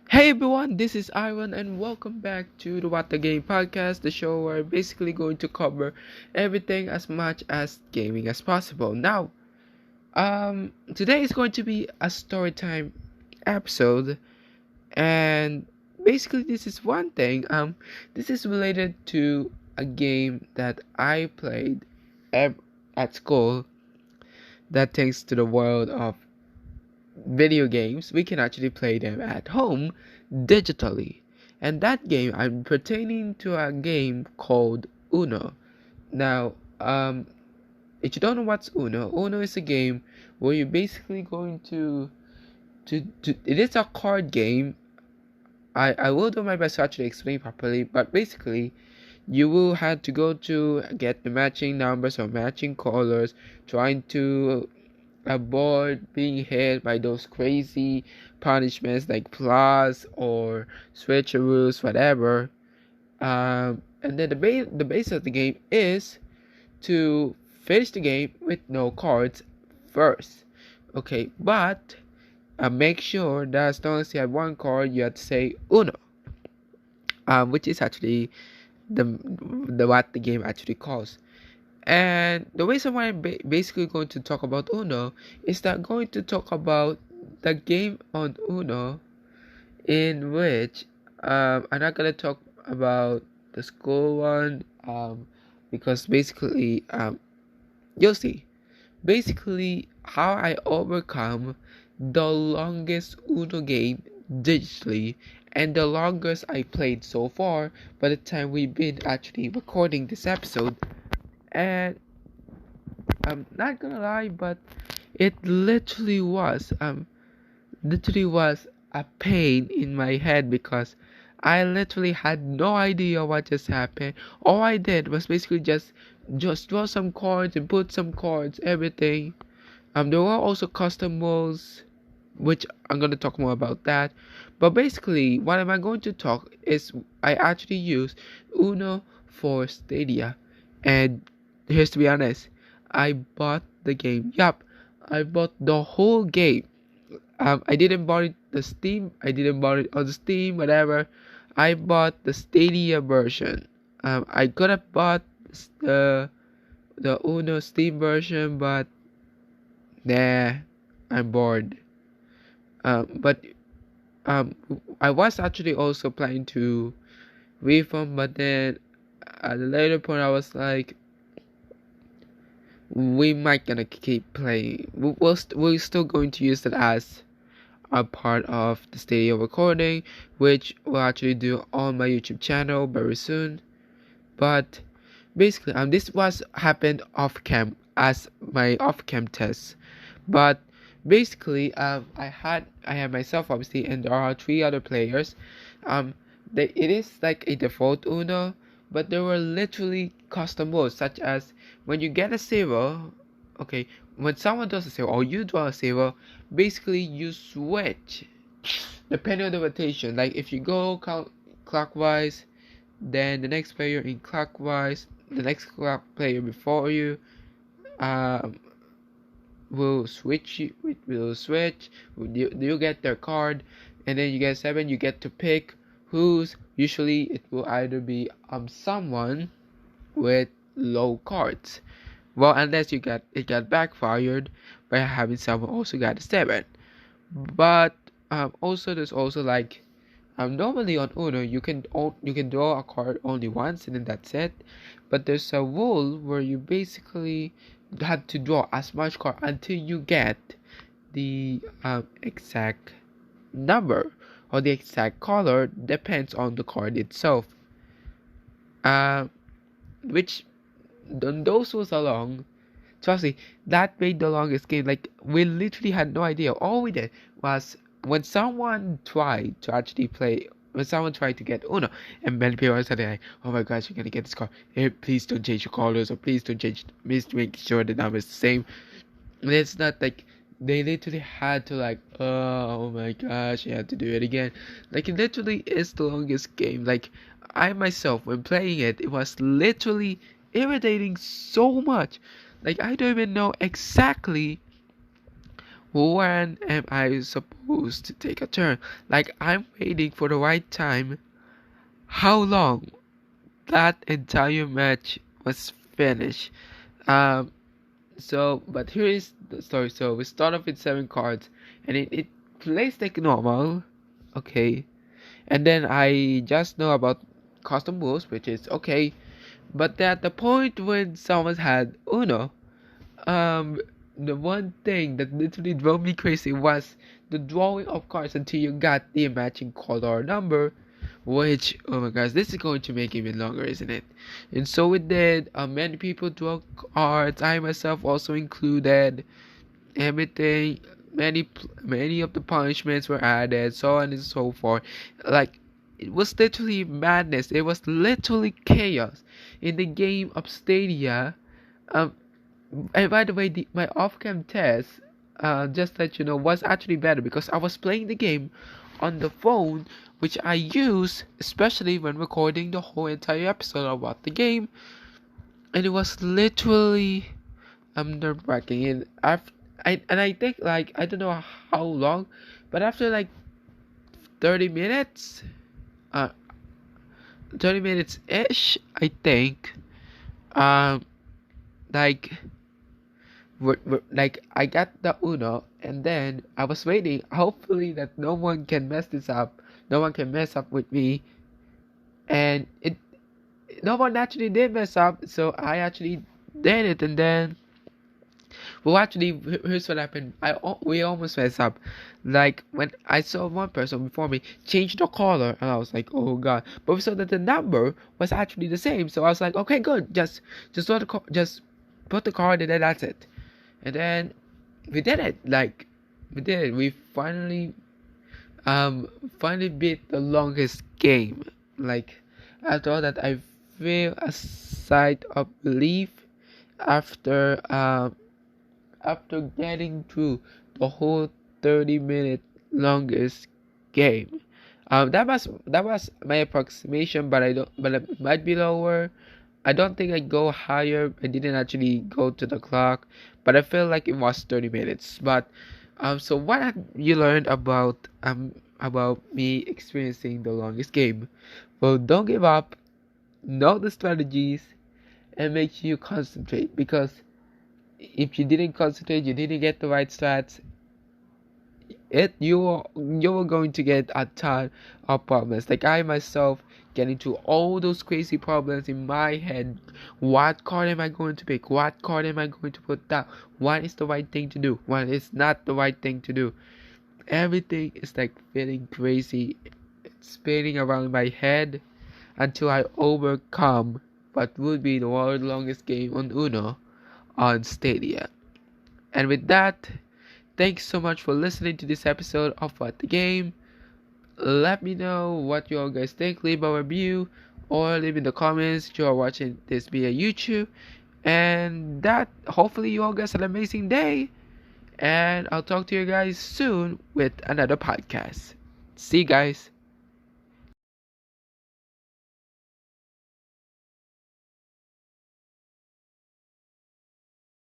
Hey everyone, this is Iron and welcome back to the What the Game podcast, the show where I'm basically going to cover everything as much as gaming as possible. Now, today is going to be a story time episode, and basically this is one thing. This is related to a game that I played at school. That thanks to the world of video games, we can actually play them at home digitally. And that game, I'm pertaining to a game called Uno. Now, if you don't know what's Uno, Uno is a game where you're basically going to it is a card game. I will do my best to actually explain properly, but basically you will have to go to get the matching numbers or matching colors, trying to avoid being hit by those crazy punishments like plus or switcheroos, whatever. And then the base of the game is to finish the game with no cards first. Okay, but make sure that as long as you have one card, you have to say Uno, which is actually the what the game actually calls. And the reason why I'm basically going to talk about Uno is that I'm going to talk about the game on Uno, in which I'm not gonna talk about the school one, because basically you'll see basically how I overcome the longest Uno game digitally and the longest I played so far by the time we've been actually recording this episode. And I'm not gonna lie, but it literally was a pain in my head because I literally had no idea what just happened. All I did was basically just draw some cards and put some cards, everything. There were also custom modes, which I'm gonna talk more about that. But basically, what am I going to talk is I actually use Uno for Stadia, and here's to be honest, I bought the game. Yup, I bought the whole game. I didn't buy it the Steam. I didn't buy it on the Steam, whatever. I bought the Stadia version. I could have bought the the Uno Steam version, but nah, I'm bored. But um, I was actually also planning to refund, but then at a later point, I was like, we might gonna keep playing. We're still going to use it as a part of the studio recording, which we'll actually do on my YouTube channel very soon. But basically, this was happened off cam as my off cam test. But basically, I had myself obviously, and there are three other players. It is like a default Uno, but there were literally custom modes such as when you get a zero. Okay, when someone does a zero or you draw a zero, basically you switch depending on the rotation. Like if you go clockwise, then the next player in clockwise, the next player before you, um, will switch. Will switch. You get their card, and then you get seven. You get to pick who's. Usually, it will either be someone with low cards. Well, unless it got backfired by having someone also got a seven. But also there's also like normally on Uno you can draw a card only once and then that's it. But there's a rule where you basically have to draw as much card until you get the exact number or the exact color, depends on the card itself. Uh, which those was along. Trust me, that made the longest game. Like we literally had no idea. All we did was when someone tried to get Uno, and many people said like, "Oh my gosh, you're gonna get this card. Hey, please don't change your colors, or please don't change. Please make sure the number is the same." And it's not like they literally had to like, oh my gosh, you have to do it again. Like it literally is the longest game. Like I myself, when playing it, it was literally irritating so much. Like I don't even know exactly When am I supposed to take a turn? Like, I'm waiting for the right time. How long? That entire match was finished. Um, but here is the story. So we start off with 7 cards, and it plays like normal. Okay. And then I just know about custom moves, which is okay. But at the point when someone had Uno, um, the one thing that literally drove me crazy was the drawing of cards until you got the matching color or number, which, oh my gosh, this is going to make even longer, isn't it? And so it did. Many people draw cards, I myself also included. Everything, many of the punishments were added, so on and so forth. Like, it was literally madness. It was literally chaos in the game of Stadia. Um, and by the way, my off-cam test, just to let you know, was actually better because I was playing the game on the phone, which I use especially when recording the whole entire episode about the game, and it was literally nerve-wracking. And I think, like, I don't know how long, but after like 30 minutes, uh, 30 minutes ish, I think, um, like. Like, I got the Uno, and then I was waiting, hopefully that no one can mess this up, no one can mess up with me, and no one actually did mess up, so I actually did it. And then, well, actually, here's what happened. We almost messed up. Like, when I saw one person before me change the color, and I was like, oh god. But we saw that the number was actually the same, so I was like, okay, good. Just just put the card, and then that's it. And then we did it. Like, we did it. We finally beat the longest game. Like, after all that, I feel a sigh of relief after after getting through the whole 30-minute longest game. That was my approximation, but I don't. But it might be lower. I don't think I go higher. I didn't actually go to the clock, but I feel like it was 30 minutes. But so what have you learned about me experiencing the longest game? Well, don't give up. Know the strategies and make sure you concentrate, because if you didn't concentrate, you didn't get the right strats, you were going to get a ton of problems. Like, I myself get into all those crazy problems in my head. What card am I going to pick? What card am I going to put down? What is the right thing to do? What is not the right thing to do? Everything is like feeling crazy. It's spinning around in my head until I overcome what would be the world's longest game on Uno on Stadia. And with that, thanks so much for listening to this episode of What the Game. Let me know what you all guys think. Leave a review or leave in the comments if you are watching this via YouTube. And that, hopefully you all guys have an amazing day. And I'll talk to you guys soon with another podcast. See you guys.